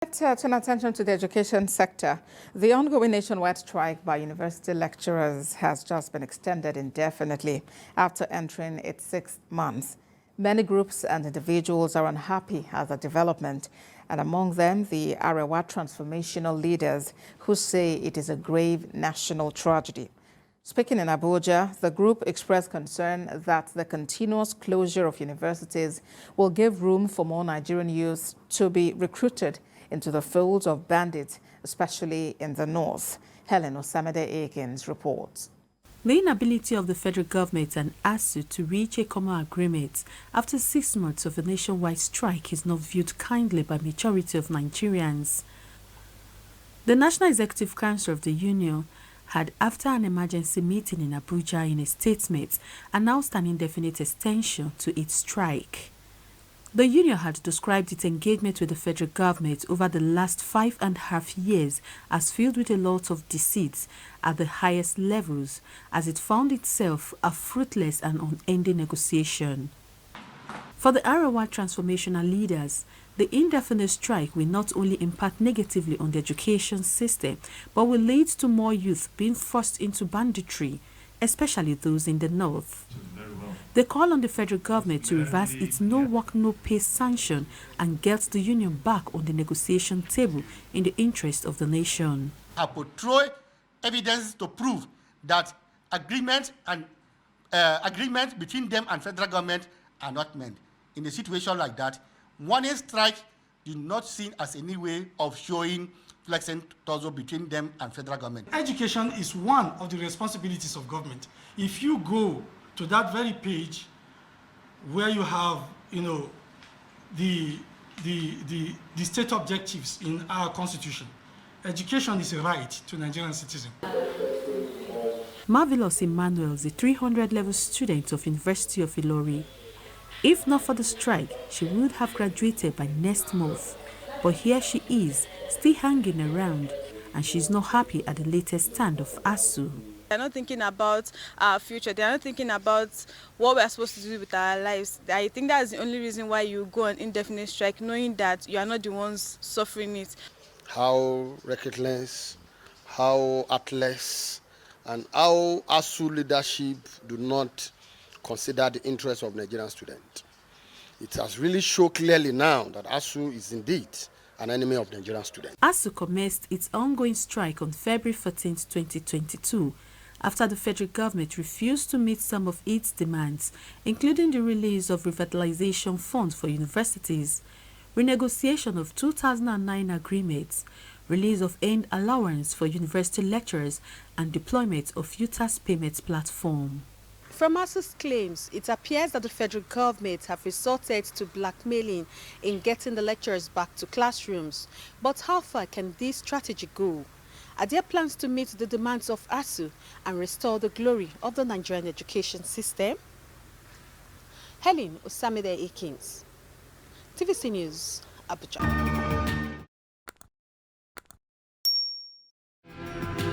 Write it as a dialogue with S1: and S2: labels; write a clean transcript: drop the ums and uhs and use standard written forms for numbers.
S1: Turn attention to the education sector. The ongoing nationwide strike by university lecturers has just been extended indefinitely after entering its 6th month. Many groups and individuals are unhappy at the development, and among them the Arewa transformational leaders who say it is a grave national tragedy. Speaking in Abuja, the group expressed concern that the continuous closure of universities will give room for more Nigerian youths to be recruited into the folds of bandits, especially in the north. Helen Osamide-Akins reports.
S2: The inability of the federal government and ASUU to reach a common agreement after 6 months of a nationwide strike is not viewed kindly by majority of Nigerians. The National Executive Council of the Union had, after an emergency meeting in Abuja, in a statement, announced an indefinite extension to its strike. The union had described its engagement with the federal government over the last 5.5 years as filled with a lot of deceits at the highest levels, as it found itself a fruitless and unending negotiation. For the Arewa transformational leaders, the indefinite strike will not only impact negatively on the education system, but will lead to more youth being forced into banditry, especially those in the north. They call on the federal government to reverse its no work, no pay sanction and get the union back on the negotiation table in the interest of the nation.
S3: I portray evidence to prove that agreement between them and federal government are not meant. In a situation like that, warning strike is not seen as any way of showing flexing torso between them and federal government.
S4: Education is one of the responsibilities of government. If you go to that very page where you have, the state objectives in our constitution, education is a right to Nigerian citizens.
S2: Marvelous Emmanuel is a 300-level student of University of Ilori. If not for the strike, she would have graduated by next month. But here she is, still hanging around, and she's not happy at the latest stand of ASUU.
S5: They're not thinking about our future. They're not thinking about what we're supposed to do with our lives. I think that's the only reason why you go on indefinite strike, knowing that you are not the ones suffering it.
S6: How reckless, how heartless, and how ASUU leadership do not consider the interests of Nigerian students. It has really shown clearly now that ASUU is indeed an enemy of Nigerian students.
S2: ASUU commenced its ongoing strike on February 14, 2022, after the federal government refused to meet some of its demands, including the release of revitalization funds for universities, renegotiation of 2009 agreements, release of earned allowance for university lecturers, and deployment of UTAS payment platform.
S7: From ASUU's claims, it appears that the federal government have resorted to blackmailing in getting the lecturers back to classrooms. But how far can this strategy go? Are there plans to meet the demands of ASUU and restore the glory of the Nigerian education system? Helen Osamide-Akins, TVC News, Abuja.